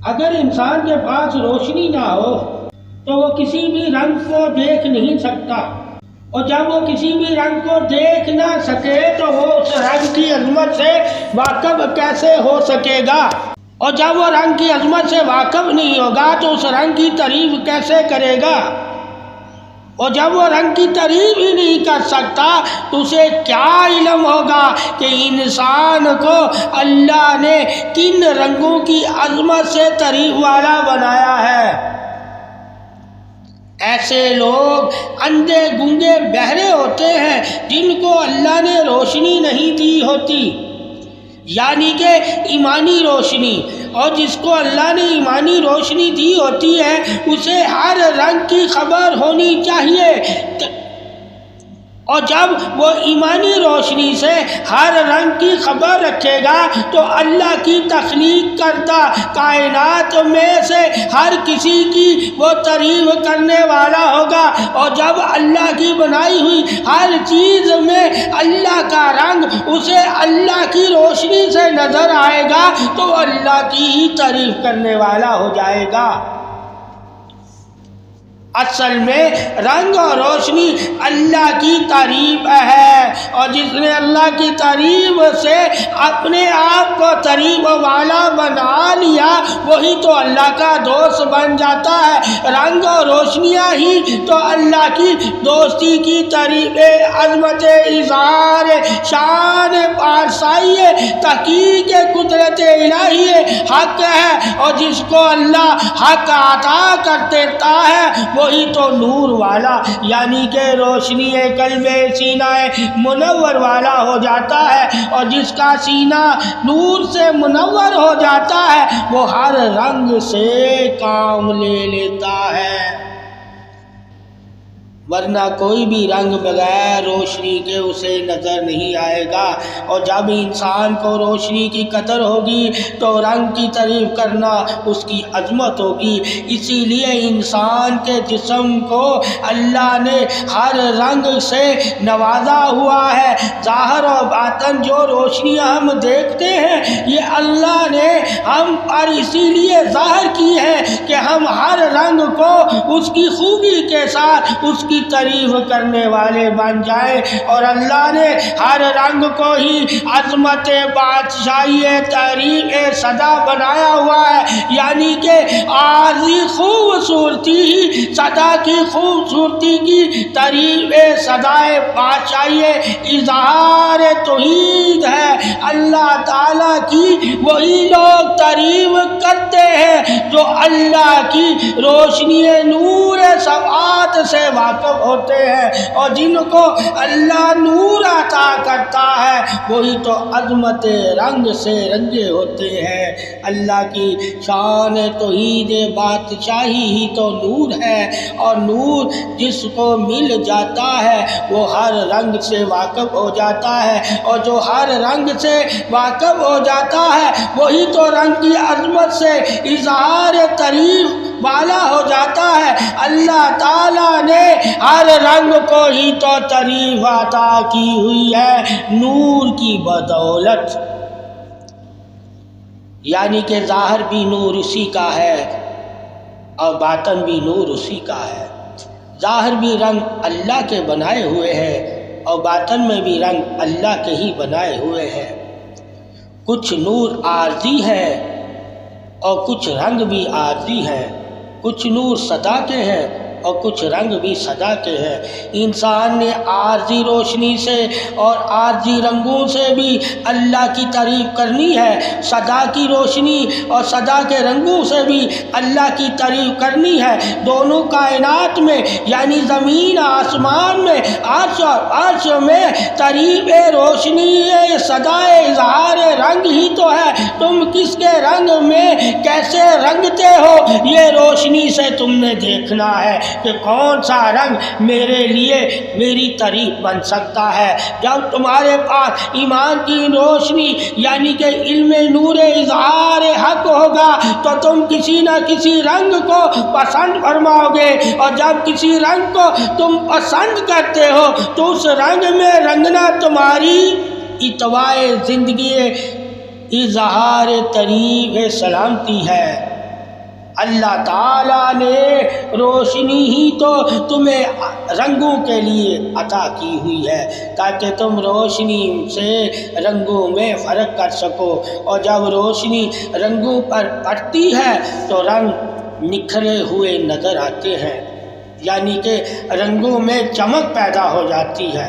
اگر انسان کے پاس روشنی نہ ہو تو وہ کسی بھی رنگ کو دیکھ نہیں سکتا، اور جب وہ کسی بھی رنگ کو دیکھ نہ سکے تو وہ اس رنگ کی عظمت سے واقف کیسے ہو سکے گا؟ اور جب وہ رنگ کی عظمت سے واقف نہیں ہوگا تو اس رنگ کی تعریف کیسے کرے گا؟ اور جب وہ رنگ کی تعریف ہی نہیں کر سکتا تو اسے کیا علم ہوگا کہ انسان کو اللہ نے کن رنگوں کی عظمت سے تعریف والا بنایا ہے؟ ایسے لوگ اندھے گونگے بہرے ہوتے ہیں جن کو اللہ نے روشنی نہیں دی ہوتی، یعنی کہ ایمانی روشنی، اور جس کو اللہ نے ایمانی روشنی دی ہوتی ہے اسے ہر رنگ کی خبر ہونی چاہیے، اور جب وہ ایمانی روشنی سے ہر رنگ کی خبر رکھے گا تو اللہ کی تخلیق کردہ کائنات میں سے ہر کسی کی وہ تعریف کرنے والا ہوگا، اور جب اللہ کی بنائی ہوئی ہر چیز میں اللہ کا رنگ اسے اللہ کی روشنی سے نظر آئے گا تو اللہ کی ہی تعریف کرنے والا ہو جائے گا۔ اصل میں رنگ اور روشنی اللہ کی تعریف ہے، اور جس نے اللہ کی تعریف سے اپنے آپ کو تعریف والا بنا لیا وہی تو اللہ کا دوست بن جاتا ہے۔ رنگ اور روشنیاں ہی تو اللہ کی دوستی کی تعریف، عظمت، اظہار شان، پارسائی، تحقیق قدرت الہی حق ہے، اور جس کو اللہ حق عطا کر دیتا ہے وہی تو نور والا یعنی کہ روشنی قلب سینہ منور والا ہو جاتا ہے، اور جس کا سینہ نور سے منور ہو جاتا ہے وہ ہر رنگ سے کام لے لیتا ہے، ورنہ کوئی بھی رنگ بغیر روشنی کے اسے نظر نہیں آئے گا۔ اور جب انسان کو روشنی کی قدر ہوگی تو رنگ کی تعریف کرنا اس کی عظمت ہوگی۔ اسی لیے انسان کے جسم کو اللہ نے ہر رنگ سے نوازا ہوا ہے۔ ظاہر و باطن جو روشنیاں ہم دیکھتے ہیں یہ اللہ نے ہم پر اسی لیے ظاہر کی ہے کہ ہم ہر رنگ کو اس کی خوبی کے ساتھ اس کی تعریف کرنے والے بن جائیں، اور اللہ نے ہر رنگ کو ہی عظمت، بادشاہی، تعریف، صدا بنایا ہوا ہے، یعنی کہ عارضی خوبصورتی ہی صدا کی خوبصورتی کی تعریف، صدائے بادشاہی، اظہار توحید ہے۔ اللہ تعالیٰ کی وہی لوگ تعریف کرتے ہیں جو اللہ کی روشنی نور سبعات سے واقف ہوتے ہیں، اور جن کو اللہ نور عطا کرتا ہے وہی تو عظمت رنگ سے رنگے ہوتے ہیں۔ اللہ کی شان توحید بادشاہی ہی تو نور ہے، اور نور جس کو مل جاتا ہے وہ ہر رنگ سے واقف ہو جاتا ہے، اور جو ہر رنگ سے واقف ہو جاتا ہے وہی تو رنگ کی عظمت سے اظہار تعریف والا ہو جاتا ہے۔ اللہ تعالیٰ نے ہر رنگ کو ہی تو تعریف عطا کی ہوئی ہے نور کی بدولت، یعنی کہ ظاہر بھی نور اسی کا ہے اور باطن بھی نور اسی کا ہے۔ ظاہر بھی رنگ اللہ کے بنائے ہوئے ہیں اور باطن میں بھی رنگ اللہ کے ہی بنائے ہوئے ہیں۔ کچھ نور عارضی ہے اور کچھ رنگ بھی عارضی ہیں، کچھ نور صدا کے ہیں اور کچھ رنگ بھی صدا کے ہیں۔ انسان نے عارضی روشنی سے اور عارضی رنگوں سے بھی اللہ کی تعریف کرنی ہے، صدا کی روشنی اور صدا کے رنگوں سے بھی اللہ کی تعریف کرنی ہے۔ دونوں کائنات میں یعنی زمین آسمان میں، عرش اور عرش میں تعریف روشنی صدا اظہار رنگ ہی تو ہے۔ تم کس کے رنگ میں کیسے رنگتے ہو یہ روشنی سے تم نے دیکھنا ہے کہ کون سا رنگ میرے لیے میری تعریف بن سکتا ہے۔ جب تمہارے پاس ایمان کی روشنی یعنی کہ علم نور اظہار حق ہوگا تو تم کسی نہ کسی رنگ کو پسند فرماؤ گے، اور جب کسی رنگ کو تم پسند کرتے ہو تو اس رنگ میں رنگنا تمہاری اتباع زندگی اظہار تعریف سلامتی ہے۔ اللہ تعالیٰ نے روشنی ہی تو تمہیں رنگوں کے لیے عطا کی ہوئی ہے تاکہ تم روشنی سے رنگوں میں فرق کر سکو، اور جب روشنی رنگوں پر پڑتی ہے تو رنگ نکھرے ہوئے نظر آتے ہیں، یعنی کہ رنگوں میں چمک پیدا ہو جاتی ہے۔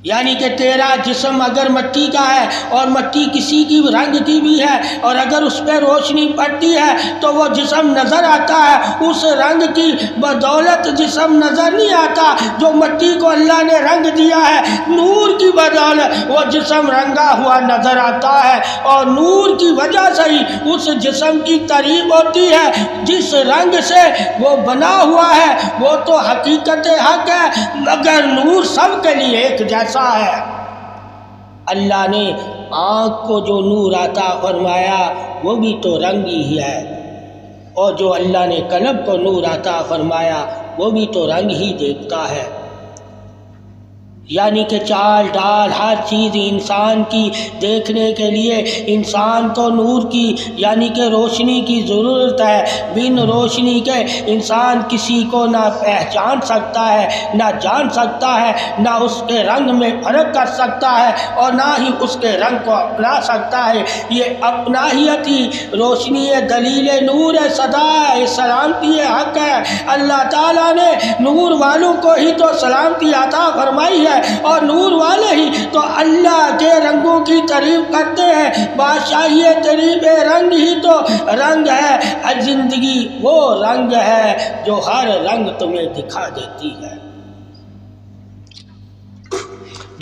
یعنی کہ تیرا جسم اگر مٹی کا ہے اور مٹی کسی کی رنگ کی بھی ہے، اور اگر اس پہ روشنی پڑتی ہے تو وہ جسم نظر آتا ہے، اس رنگ کی بدولت جسم نظر نہیں آتا جو مٹی کو اللہ نے رنگ دیا ہے، نور کی بدولت وہ جسم رنگا ہوا نظر آتا ہے، اور نور کی وجہ سے ہی اس جسم کی تعریف ہوتی ہے۔ جس رنگ سے وہ بنا ہوا ہے وہ تو حقیقت حق ہے، مگر نور سب کے لیے ایک جیسا ہے۔ اللہ نے آنکھ کو جو نور عطا فرمایا وہ بھی تو رنگ ہی ہے، اور جو اللہ نے قلب کو نور عطا فرمایا وہ بھی تو رنگ ہی دیکھتا ہے۔ یعنی کہ چال ڈال ہر چیز انسان کی دیکھنے کے لیے انسان کو نور کی یعنی کہ روشنی کی ضرورت ہے۔ بن روشنی کے انسان کسی کو نہ پہچان سکتا ہے، نہ جان سکتا ہے، نہ اس کے رنگ میں فرق کر سکتا ہے، اور نہ ہی اس کے رنگ کو اپنا سکتا ہے۔ یہ اپناہیت ہی روشنی دلیل نور صدا سلامتی حق ہے۔ اللہ تعالیٰ نے نور والوں کو ہی تو سلامتی عطا فرمائی ہے، اور نور والے ہی تو اللہ کے رنگوں کی تعریف کرتے ہیں۔ بادشاہی تعریف رنگ ہی تو رنگ ہے، زندگی وہ رنگ ہے جو ہر رنگ تمہیں دکھا دیتی ہے۔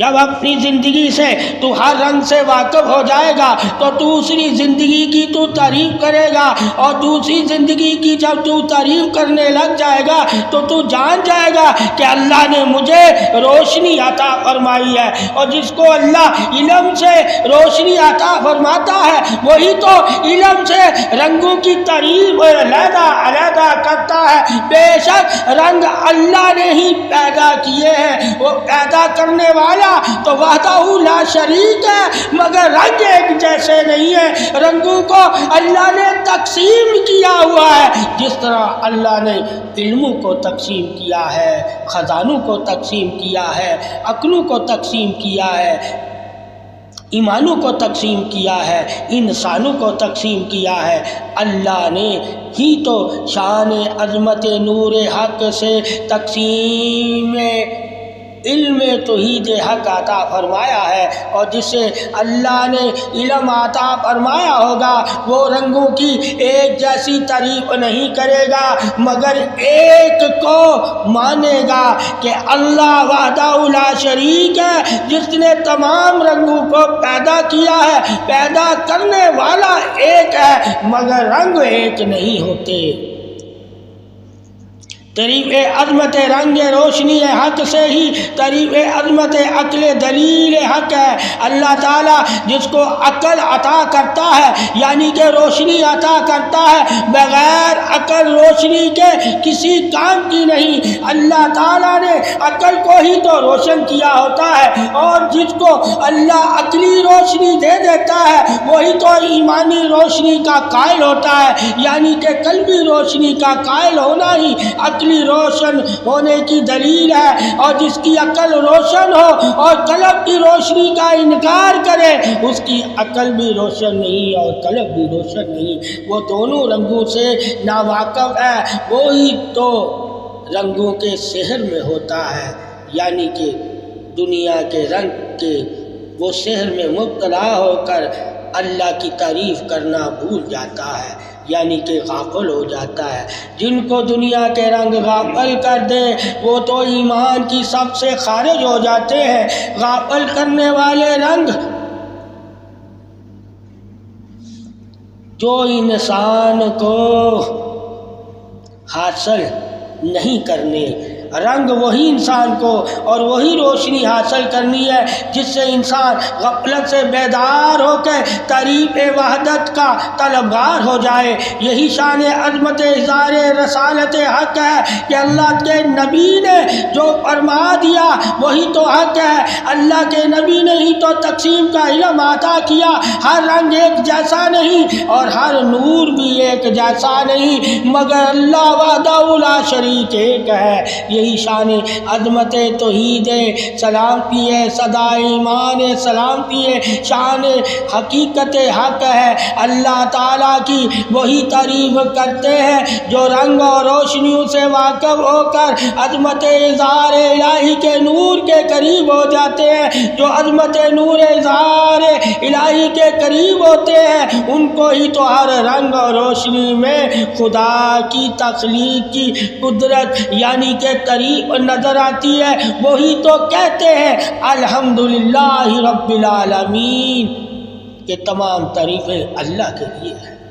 جب اپنی زندگی سے تو ہر رنگ سے واقف ہو جائے گا تو دوسری زندگی کی تو تعریف کرے گا، اور دوسری زندگی کی جب تو تعریف کرنے لگ جائے گا تو جان جائے گا کہ اللہ نے مجھے روشنی عطا فرمائی ہے، اور جس کو اللہ علم سے روشنی عطا فرماتا ہے وہی تو علم سے رنگوں کی تعریف علیحدہ علیحدہ کرتا ہے۔ بے شک رنگ اللہ نے ہی پیدا کیے ہیں، وہ پیدا کرنے والا تو وحدہ لا شریک ہے، مگر رنگ ایک جیسے نہیں ہیں۔ رنگوں کو اللہ نے تقسیم کیا ہوا ہے، جس طرح اللہ نے علموں کو تقسیم کیا ہے، خزانوں کو تقسیم کیا ہے، عقلوں کو تقسیم کیا ہے، ایمانوں کو تقسیم کیا ہے، انسانوں کو تقسیم کیا ہے۔ اللہ نے ہی تو شان عظمت نور حق سے تقسیم علم توحید حق عطا فرمایا ہے، اور جسے اللہ نے علم عطا فرمایا ہوگا وہ رنگوں کی ایک جیسی تعریف نہیں کرے گا، مگر ایک کو مانے گا کہ اللہ وحدہ لا شریک ہے، جس نے تمام رنگوں کو پیدا کیا ہے۔ پیدا کرنے والا ایک ہے مگر رنگ ایک نہیں ہوتے۔ تعریف عظمت رنگ روشنی حق سے ہی تعریف عظمت عقل دلیل حق ہے۔ اللہ تعالیٰ جس کو عقل عطا کرتا ہے یعنی کہ روشنی عطا کرتا ہے، بغیر عقل روشنی کے کسی کام کی نہیں۔ اللہ تعالیٰ نے عقل کو ہی تو روشن کیا ہوتا ہے، اور جس کو اللہ عقلی روشنی دے دیتا ہے وہی تو ایمانی روشنی کا قائل ہوتا ہے، یعنی کہ قلبی روشنی کا قائل ہونا ہی عقلی روشن ہونے کی دلیل ہے۔ اور جس کی عقل روشن ہو اور قلب کی روشنی کا انکار کرے اس کی عقل بھی روشن نہیں اور قلب بھی روشن نہیں، وہ دونوں رنگوں سے ناواقف ہے۔ وہی تو رنگوں کے سحر میں ہوتا ہے، یعنی کہ دنیا کے رنگ کے وہ سحر میں مبتلا ہو کر اللہ کی تعریف کرنا بھول جاتا ہے، یعنی کہ غافل ہو جاتا ہے۔ جن کو دنیا کے رنگ غافل کر دے وہ تو ایمان کی سب سے خارج ہو جاتے ہیں۔ غافل کرنے والے رنگ جو انسان کو حاصل نہیں کرنے رنگ وہی انسان کو اور وہی روشنی حاصل کرنی ہے جس سے انسان غفلت سے بیدار ہو کے تعریف وحدت کا طلبگار ہو جائے۔ یہی شان عظمت اظہار رسالت حق ہے کہ اللہ کے نبی نے جو فرما دیا وہی تو حق ہے۔ اللہ کے نبی نے ہی تو تقسیم کا علم عطا کیا۔ ہر رنگ ایک جیسا نہیں اور ہر نور بھی ایک جیسا نہیں، مگر اللہ وحدہ لا شریک ایک ہے۔ یہی شان عظمت توحید سلامتی ہے، صدا ایمان سلامتی ہے، شان حقیقت حق ہے۔ اللہ تعالیٰ کی وہی تعریف کرتے ہیں جو رنگ اور روشنیوں سے واقف ہو کر عظمت اظہار الہی کے نور کے قریب ہو جاتے ہیں۔ جو عظمت نور اظہار الہی کے قریب ہوتے ہیں ان کو ہی تو ہر رنگ اور روشنی میں خدا کی تخلیق کی قدرت یعنی کہ قریب نظر آتی ہے۔ وہی تو کہتے ہیں الحمدللہ رب العالمین کہ تمام تعریفیں اللہ کے لیے ہیں۔